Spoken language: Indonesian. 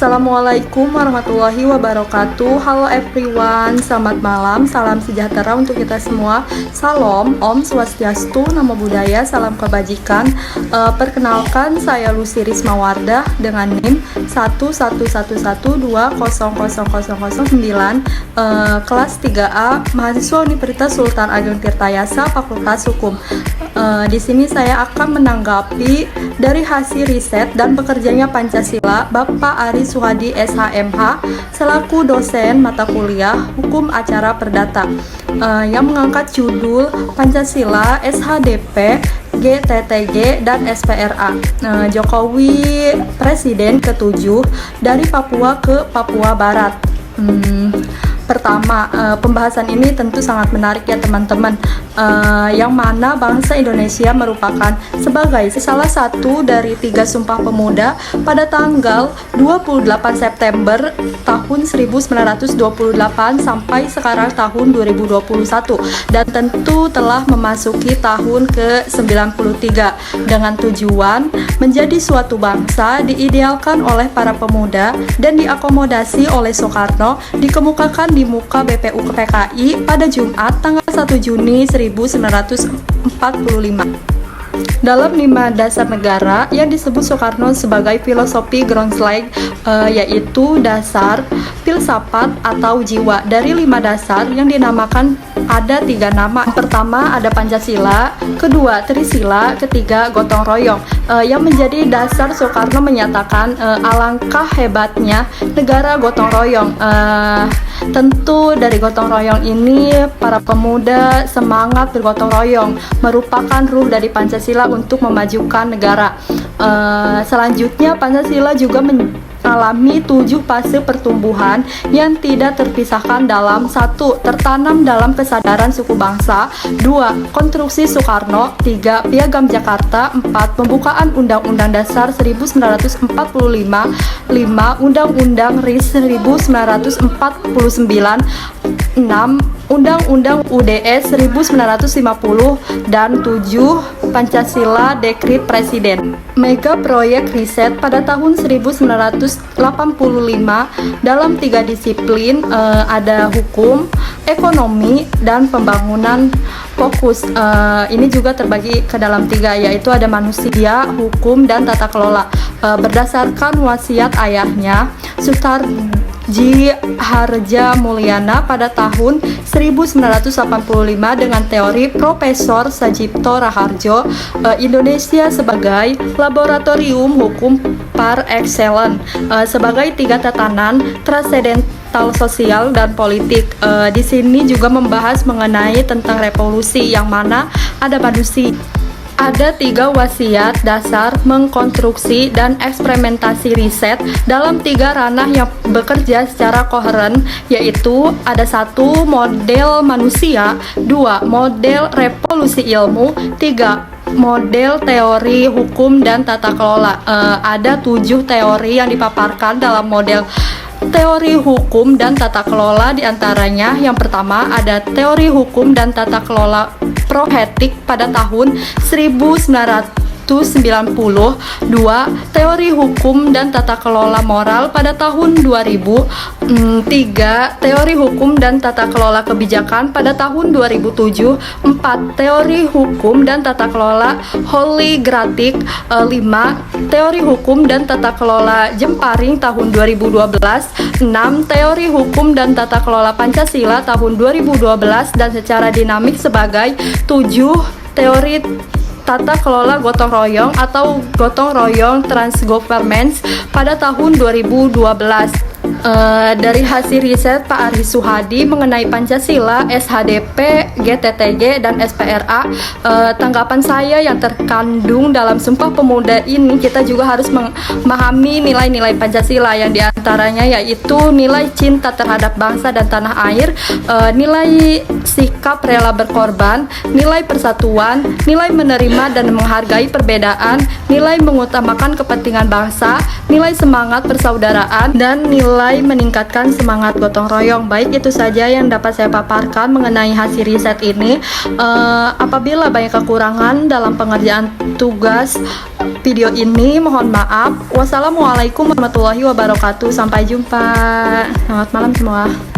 Assalamualaikum warahmatullahi wabarakatuh. Halo everyone, selamat malam, salam sejahtera untuk kita semua. Salam, Om Swastiastu, Namo Buddhaya, salam kebajikan. Perkenalkan, saya Lucy Rismawardah dengan NIM 11112000009, kelas 3A, mahasiswa Universitas Sultan Ageng Tirtayasa, Fakultas Hukum. Di sini saya akan menanggapi dari hasil riset dan bekerjanya Pancasila Bapak Ari Suhadi SHMH selaku dosen mata kuliah Hukum Acara Perdata yang mengangkat judul Pancasila SHDP GTTG dan SPRA. Jokowi Presiden ke-7 dari Papua ke Papua Barat. Pertama, pembahasan ini tentu sangat menarik ya teman-teman, yang mana bangsa Indonesia merupakan sebagai salah satu dari 3 Sumpah Pemuda pada tanggal 28 September tahun 1928 sampai sekarang tahun 2021, dan tentu telah memasuki tahun ke-93 dengan tujuan menjadi suatu bangsa diidealkan oleh para pemuda dan diakomodasi oleh Soekarno, dikemukakan di muka BPU PKI pada Jumat tanggal 1 Juni 1945. Dalam 5 dasar negara yang disebut Soekarno sebagai filosofi Grundslag, yaitu dasar, filsafat atau jiwa. Dari 5 dasar yang dinamakan ada 3 nama. Pertama ada Pancasila, kedua Trisila, ketiga gotong royong. Yang menjadi dasar Soekarno menyatakan alangkah hebatnya negara gotong royong. Tentu dari gotong royong ini para pemuda semangat bergotong royong merupakan ruh dari Pancasila untuk memajukan negara. Selanjutnya Pancasila juga mengalami 7 fase pertumbuhan yang tidak terpisahkan dalam 1. Tertanam dalam kesadaran suku bangsa, 2. Konstruksi Soekarno, 3. Piagam Jakarta, 4. Pembukaan Undang-Undang Dasar 1945, 5. Undang-Undang RIS 1949, 6. Undang-Undang UDS 1950, dan 7. Pancasila Dekrit Presiden. Mega proyek riset pada tahun 1985 dalam 3 disiplin, ada hukum, ekonomi, dan pembangunan fokus. Ini juga terbagi ke dalam 3, yaitu ada manusia, hukum, dan tata kelola. Berdasarkan wasiat ayahnya Sutarji Harja Mulyana pada tahun 1985 dengan teori Profesor Sajipto Raharjo, Indonesia sebagai laboratorium hukum par excellence, sebagai 3 tatanan transendental sosial dan politik. Di sini juga membahas mengenai tentang revolusi, yang mana ada manusia. Ada 3 wasiat dasar mengkonstruksi dan eksperimentasi riset dalam 3 ranah yang bekerja secara koheren, yaitu ada 1. Model manusia, 2. Model revolusi ilmu, 3. Model teori hukum dan tata kelola. Ada 7 teori yang dipaparkan dalam model teori hukum dan tata kelola, diantaranya yang pertama ada teori hukum dan tata kelola Prohetik pada tahun 1990, 2. Teori hukum dan tata kelola moral pada tahun 2000, 3. Teori hukum dan tata kelola kebijakan pada tahun 2007, 4. Teori hukum dan tata kelola Holigratik, 5. Teori hukum dan tata kelola Jemparing tahun 2012, 6. Teori hukum dan tata kelola Pancasila tahun 2012, dan secara dinamik sebagai 7. Teori tata kelola gotong royong atau gotong royong transgovernance pada tahun 2012. Dari hasil riset Pak Ari Suhadi mengenai Pancasila, SHDP, GTTG, dan SPRA, tanggapan saya yang terkandung dalam Sumpah Pemuda ini, kita juga harus memahami nilai-nilai Pancasila, yang diantaranya yaitu nilai cinta terhadap bangsa dan tanah air, nilai sikap rela berkorban, nilai persatuan, nilai menerima dan menghargai perbedaan, nilai mengutamakan kepentingan bangsa, nilai semangat persaudaraan, dan nilai dinilai meningkatkan semangat gotong royong. Baik, itu saja yang dapat saya paparkan mengenai hasil riset ini. Apabila banyak kekurangan dalam pengerjaan tugas video ini, mohon maaf. Wassalamualaikum warahmatullahi wabarakatuh. Sampai jumpa. Selamat malam semua.